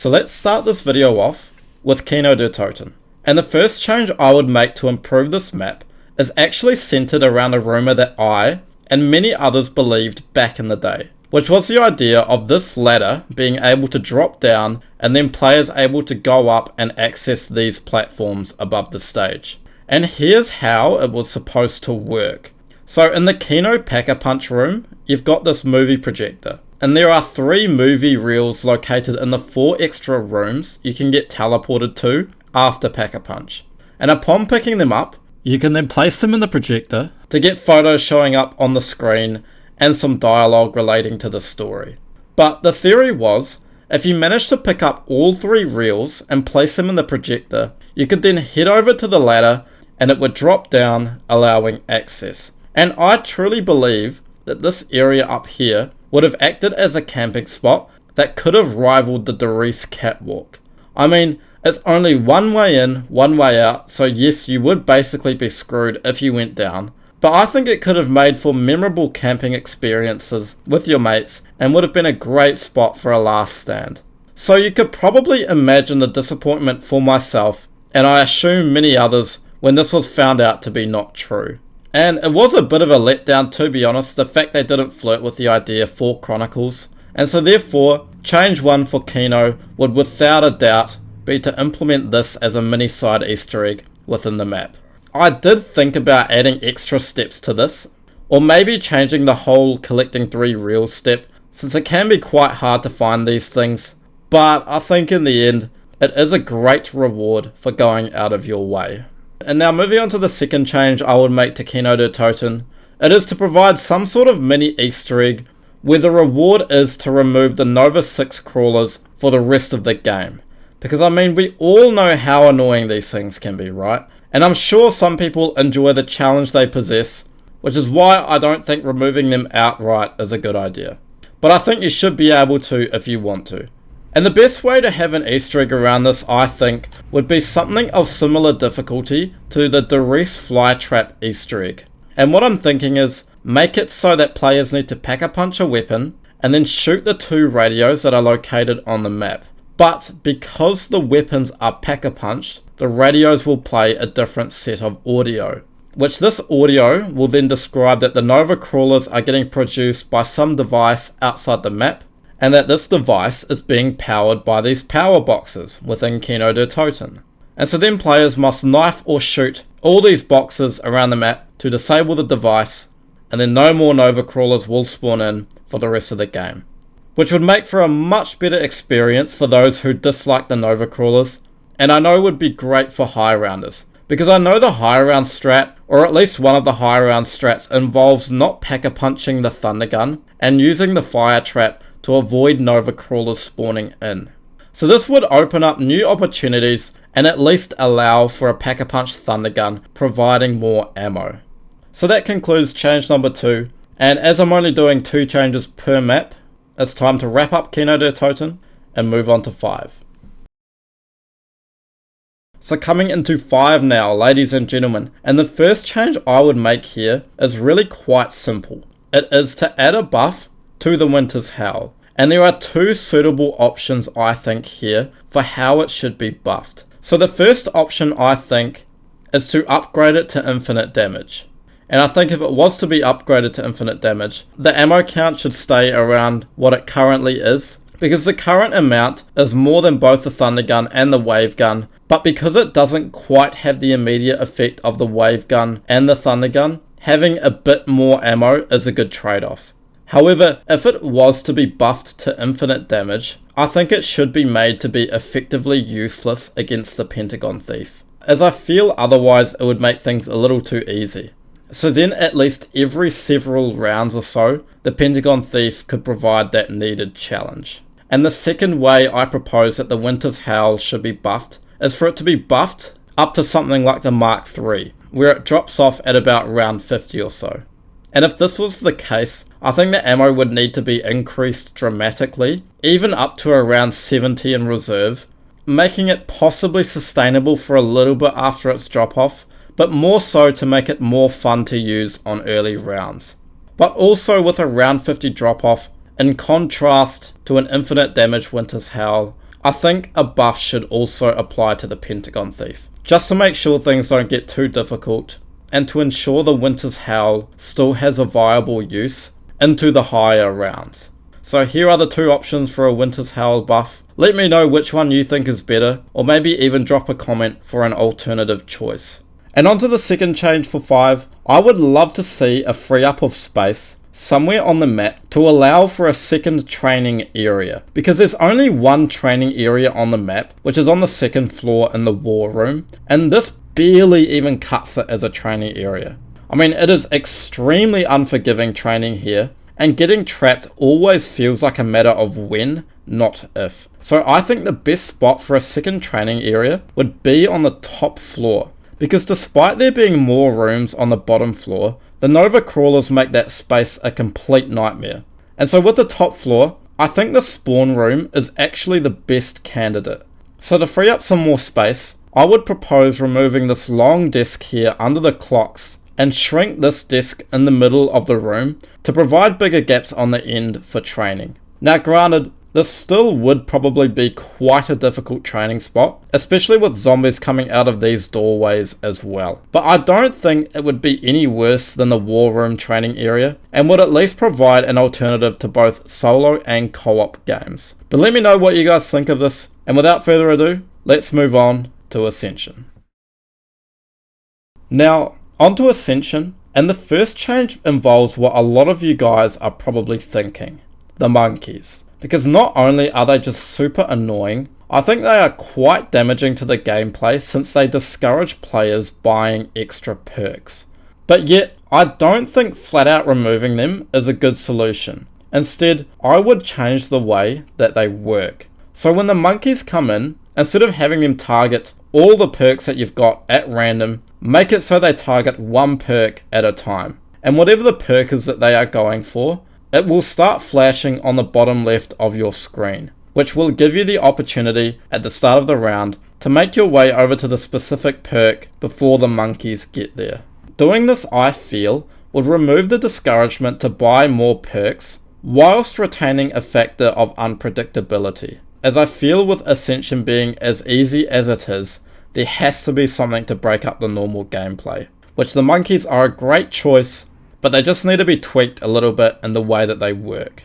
So let's start this video off with Kino der Toten. And the first change I would make to improve this map is actually centered around a rumor that I and many others believed back in the day, which was the idea of this ladder being able to drop down and then players able to go up and access these platforms above the stage. And here's how it was supposed to work. So in the Kino Pack-a-Punch room, you've got this movie projector. And there are 3 movie reels located in the 4 extra rooms you can get teleported to after Pack-a-Punch. And upon picking them up, you can then place them in the projector to get photos showing up on the screen and some dialogue relating to the story. But the theory was, if you managed to pick up all 3 reels and place them in the projector, you could then head over to the ladder and it would drop down, allowing access. And I truly believe that this area up here would have acted as a camping spot that could have rivaled the Doris catwalk. I mean, it's only one way in, one way out, so yes, you would basically be screwed if you went down. But I think it could have made for memorable camping experiences with your mates and would have been a great spot for a last stand. So you could probably imagine the disappointment for myself, and I assume many others, when this was found out to be not true. And it was a bit of a letdown, to be honest, the fact they didn't flirt with the idea for Chronicles. And so therefore, change 1 for Kino would without a doubt be to implement this as a mini side Easter egg within the map. I did think about adding extra steps to this, or maybe changing the whole collecting 3 reels step, since it can be quite hard to find these things, but I think in the end, it is a great reward for going out of your way. And now moving on to the second change I would make to Kino der Toten, it is to provide some sort of mini Easter egg where the reward is to remove the Nova 6 crawlers for the rest of the game. Because I mean, we all know how annoying these things can be, right? And I'm sure some people enjoy the challenge they possess, which is why I don't think removing them outright is a good idea. But I think you should be able to if you want to. And the best way to have an Easter egg around this, I think, would be something of similar difficulty to the Doris Flytrap Easter egg. And what I'm thinking is, make it so that players need to pack-a-punch a weapon and then shoot the 2 radios that are located on the map. But because the weapons are pack-a-punched, the radios will play a different set of audio, which this audio will then describe that the Nova crawlers are getting produced by some device outside the map, and that this device is being powered by these power boxes within Kino der Toten. And so then players must knife or shoot all these boxes around the map to disable the device, and then no more Nova crawlers will spawn in for the rest of the game. Which would make for a much better experience for those who dislike the Nova crawlers, and I know would be great for high rounders. Because I know the high round strat, or at least one of the high round strats, involves not pack-a-punching the thunder gun and using the fire trap to avoid Nova crawlers spawning in. So this would open up new opportunities and at least allow for a pack-a-punch thunder gun, providing more ammo. So that concludes change number 2, and as I'm only doing 2 changes per map, it's time to wrap up Kino der Toten and move on to 5. So coming into 5 now, ladies and gentlemen, and the first change I would make here is really quite simple. It is to add a buff to the Winter's Howl. And there are 2 suitable options I think here for how it should be buffed. So the first option I think is to upgrade it to infinite damage. And I think if it was to be upgraded to infinite damage, the ammo count should stay around what it currently is, because the current amount is more than both the thunder gun and the wave gun, but because it doesn't quite have the immediate effect of the wave gun and the thunder gun, having a bit more ammo is a good trade-off. However, if it was to be buffed to infinite damage, I think it should be made to be effectively useless against the Pentagon Thief, as I feel otherwise it would make things a little too easy. So then at least every several rounds or so, the Pentagon Thief could provide that needed challenge. And the second way I propose that the Winter's Howl should be buffed is for it to be buffed up to something like the Mark III, where it drops off at about round 50 or so. And if this was the case, I think the ammo would need to be increased dramatically, even up to around 70 in reserve, making it possibly sustainable for a little bit after its drop off, but more so to make it more fun to use on early rounds. But also with a round 50 drop off, in contrast to an infinite damage Winter's Howl, I think a buff should also apply to the Pentagon Thief, just to make sure things don't get too difficult, and to ensure the Winter's Howl still has a viable use into the higher rounds. So here are the two options for a Winter's Howl buff. Let me know which one you think is better, or maybe even drop a comment for an alternative choice. And onto the second change for 5, I would love to see a free up of space somewhere on the map to allow for a second training area, because there's only one training area on the map, which is on the second floor in the war room, and this barely even cuts it as a training area. I mean, it is extremely unforgiving training here, and getting trapped always feels like a matter of when, not if. So I think the best spot for a second training area would be on the top floor, because despite there being more rooms on the bottom floor, the Nova Crawlers make that space a complete nightmare. And so with the top floor, I think the spawn room is actually the best candidate. So to free up some more space, I would propose removing this long desk here under the clocks and shrink this desk in the middle of the room to provide bigger gaps on the end for training. Now granted, this still would probably be quite a difficult training spot, especially with zombies coming out of these doorways as well. But I don't think it would be any worse than the war room training area, and would at least provide an alternative to both solo and co-op games. But let me know what you guys think of this, and without further ado, let's move on to Ascension. Now, onto Ascension, and the first change involves what a lot of you guys are probably thinking: the monkeys. Because not only are they just super annoying, I think they are quite damaging to the gameplay since they discourage players buying extra perks. But yet, I don't think flat out removing them is a good solution. Instead, I would change the way that they work. So when the monkeys come in, instead of having them target all the perks that you've got at random, make it so they target one perk at a time. And whatever the perk is that they are going for, it will start flashing on the bottom left of your screen, which will give you the opportunity at the start of the round to make your way over to the specific perk before the monkeys get there. Doing this, I feel, would remove the discouragement to buy more perks whilst retaining a factor of unpredictability. As I feel with Ascension being as easy as it is, there has to be something to break up the normal gameplay, which the monkeys are a great choice, but they just need to be tweaked a little bit in the way that they work.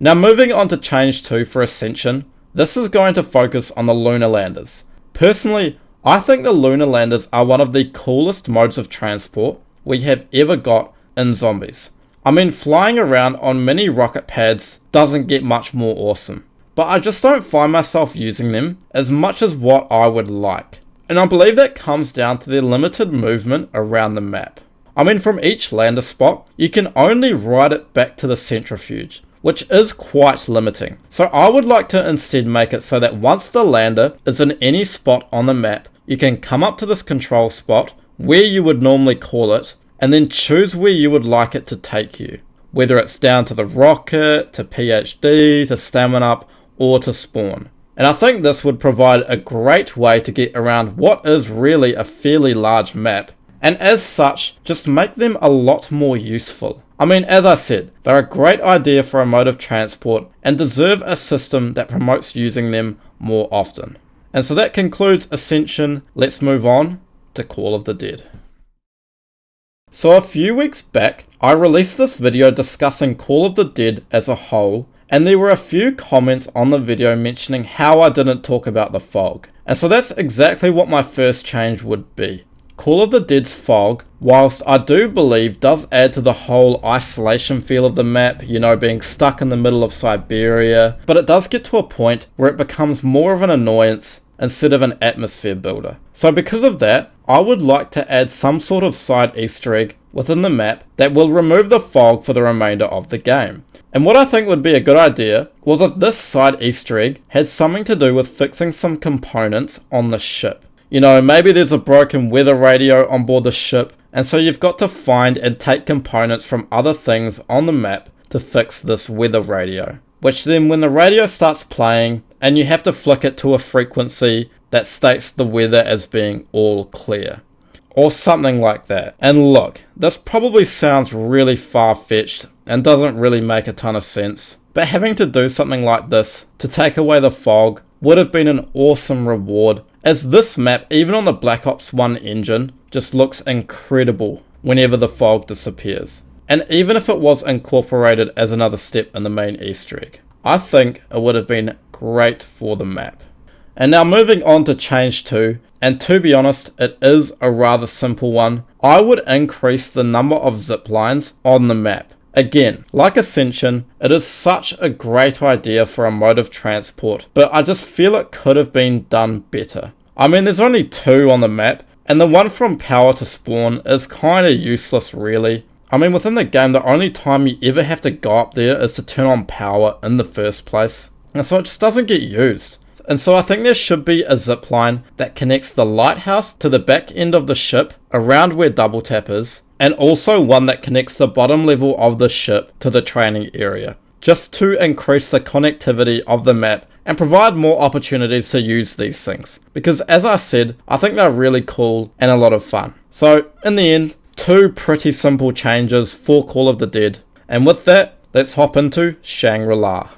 Now moving on to change 2 for Ascension, this is going to focus on the Lunar Landers. Personally, I think the Lunar Landers are one of the coolest modes of transport we have ever got in zombies. I mean, flying around on mini rocket pads doesn't get much more awesome, but I just don't find myself using them as much as what I would like. And I believe that comes down to their limited movement around the map. I mean, from each lander spot, you can only ride it back to the centrifuge, which is quite limiting. So I would like to instead make it so that once the lander is in any spot on the map, you can come up to this control spot, where you would normally call it, and then choose where you would like it to take you. Whether it's down to the rocket, to PhD, to stamina up, or to spawn. And I think this would provide a great way to get around what is really a fairly large map, and as such, just make them a lot more useful. I mean, as I said, they're a great idea for a mode of transport and deserve a system that promotes using them more often. And so that concludes Ascension. Let's move on to Call of the Dead. So a few weeks back, I released this video discussing Call of the Dead as a whole, and there were a few comments on the video mentioning how I didn't talk about the fog. And so that's exactly what my first change would be. Call of the Dead's fog, whilst I do believe does add to the whole isolation feel of the map, you know, being stuck in the middle of Siberia, but it does get to a point where it becomes more of an annoyance instead of an atmosphere builder. So because of that, I would like to add some sort of side Easter egg within the map that will remove the fog for the remainder of the game. And what I think would be a good idea was if this side Easter egg had something to do with fixing some components on the ship. You know, maybe there's a broken weather radio on board the ship, and so you've got to find and take components from other things on the map to fix this weather radio. Which then when the radio starts playing, and you have to flick it to a frequency that states the weather as being all clear. Or something like that. And look, this probably sounds really far-fetched and doesn't really make a ton of sense, but having to do something like this to take away the fog would have been an awesome reward, as this map, even on the Black Ops 1 engine, just looks incredible whenever the fog disappears. And even if it was incorporated as another step in the main Easter egg, I think it would have been great for the map. And now moving on to change 2, and to be honest, it is a rather simple one. I would increase the number of zip lines on the map. Again, like Ascension, it is such a great idea for a mode of transport, but I just feel it could have been done better. I mean, there's only 2 on the map, and the one from power to spawn is kinda useless really. I mean, within the game, the only time you ever have to go up there is to turn on power in the first place, and so it just doesn't get used. And so I think there should be a zipline that connects the lighthouse to the back end of the ship around where Double Tap is, and also one that connects the bottom level of the ship to the training area, just to increase the connectivity of the map and provide more opportunities to use these things. Because as I said, I think they're really cool and a lot of fun. So in the end, 2 pretty simple changes for Call of the Dead. And with that, let's hop into Shangri-La.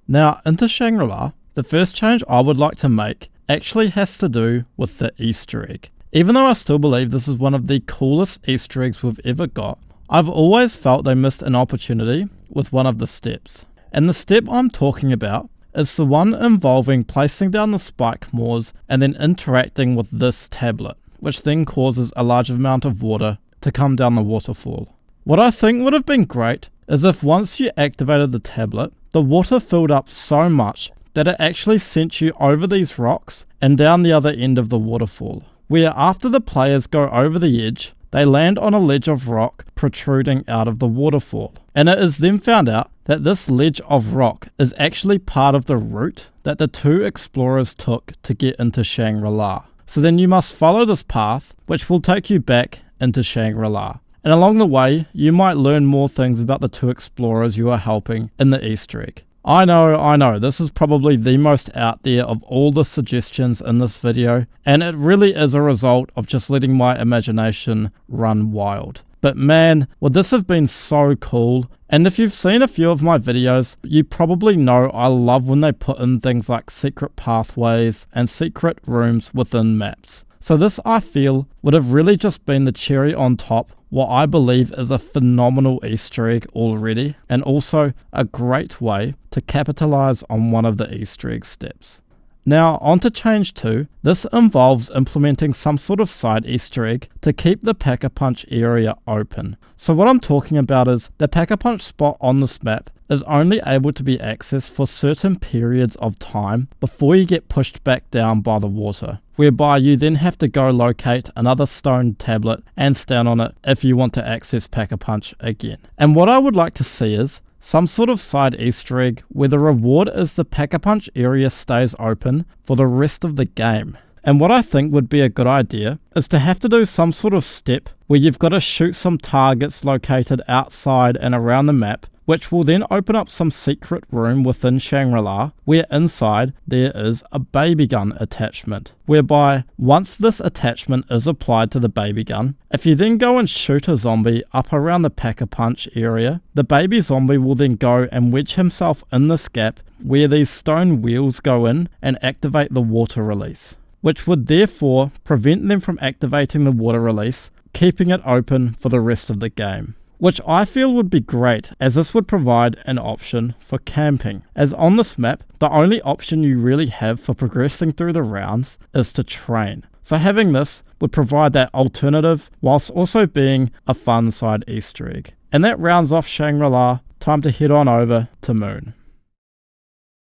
Now, into Shangri-La, the first change I would like to make actually has to do with the Easter egg. Even though I still believe this is one of the coolest Easter eggs we've ever got, I've always felt they missed an opportunity with one of the steps. And the step I'm talking about is the one involving placing down the spike moors and then interacting with this tablet, which then causes a large amount of water to come down the waterfall. What I think would have been great is if once you activated the tablet, the water filled up so much that it actually sent you over these rocks and down the other end of the waterfall, where after the players go over the edge, they land on a ledge of rock protruding out of the waterfall. And it is then found out that this ledge of rock is actually part of the route that the 2 explorers took to get into Shangri-La. So then you must follow this path, which will take you back into Shangri-La. And along the way, you might learn more things about the 2 explorers you are helping in the Easter egg. I know, this is probably the most out there of all the suggestions in this video, and it really is a result of just letting my imagination run wild. But man, would this have been so cool. And if you've seen a few of my videos, you probably know I love when they put in things like secret pathways and secret rooms within maps. So this, I feel, would have really just been the cherry on top, what I believe is a phenomenal Easter egg already, and also a great way to capitalize on one of the Easter egg steps. Now, on to change 2. This involves implementing some sort of side Easter egg to keep the Pack-a-Punch area open. So what I'm talking about is the Pack-a-Punch spot on this map is only able to be accessed for certain periods of time before you get pushed back down by the water, whereby you then have to go locate another stone tablet and stand on it if you want to access Pack-a-Punch again. And what I would like to see is some sort of side Easter egg where the reward is the Pack-a-Punch area stays open for the rest of the game. And what I think would be a good idea is to have to do some sort of step where you've got to shoot some targets located outside and around the map, which will then open up some secret room within Shangri-La, where inside there is a baby gun attachment, whereby once this attachment is applied to the baby gun, if you then go and shoot a zombie up around the Pack-a-Punch area, the baby zombie will then go and wedge himself in this gap where these stone wheels go in and activate the water release, which would therefore prevent them from activating the water release, keeping it open for the rest of the game. Which I feel would be great, as this would provide an option for camping, as on this map, the only option you really have for progressing through the rounds is to train. So having this would provide that alternative, whilst also being a fun side Easter egg. And that rounds off Shangri-La. Time to head on over to Moon.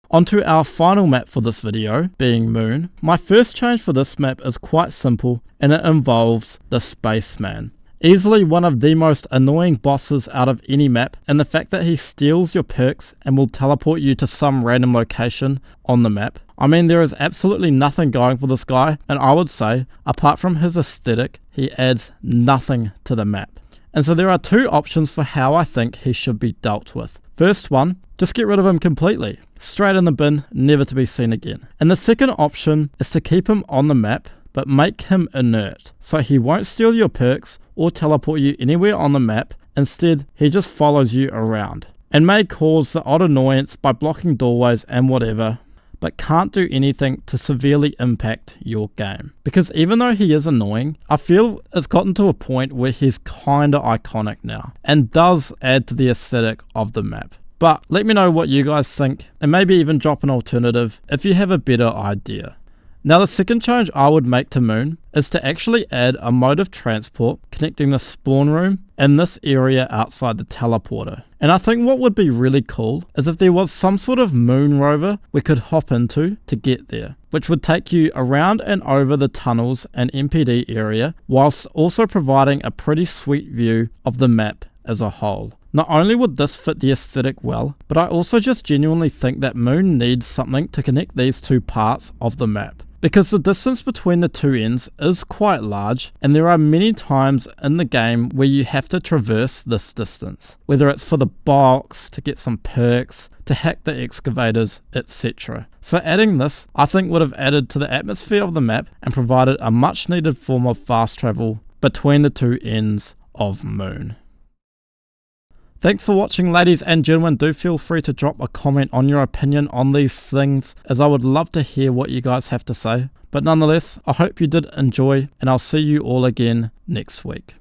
Onto our final map for this video, being Moon. My first change for this map is quite simple, and it involves the Spaceman. Easily one of the most annoying bosses out of any map, and the fact that he steals your perks and will teleport you to some random location on the map. I mean, there is absolutely nothing going for this guy, and I would say, apart from his aesthetic, he adds nothing to the map. And so there are 2 options for how I think he should be dealt with. First one, just get rid of him completely. Straight in the bin, never to be seen again. And the second option is to keep him on the map, but make him inert, so he won't steal your perks or teleport you anywhere on the map. Instead, he just follows you around, and may cause the odd annoyance by blocking doorways and whatever, but can't do anything to severely impact your game. Because even though he is annoying, I feel it's gotten to a point where he's kinda iconic now, and does add to the aesthetic of the map. But let me know what you guys think, and maybe even drop an alternative if you have a better idea. Now the second change I would make to Moon is to actually add a mode of transport connecting the spawn room and this area outside the teleporter. And I think what would be really cool is if there was some sort of moon rover we could hop into to get there, which would take you around and over the tunnels and MPD area, whilst also providing a pretty sweet view of the map as a whole. Not only would this fit the aesthetic well, but I also just genuinely think that Moon needs something to connect these two parts of the map. Because the distance between the two ends is quite large, and there are many times in the game where you have to traverse this distance, whether it's for the box, to get some perks, to hack the excavators, etc. So adding this, I think would have added to the atmosphere of the map and provided a much needed form of fast travel between the two ends of Moon. Thanks for watching, ladies and gentlemen. Do feel free to drop a comment on your opinion on these things, as I would love to hear what you guys have to say. But nonetheless, I hope you did enjoy, and I'll see you all again next week.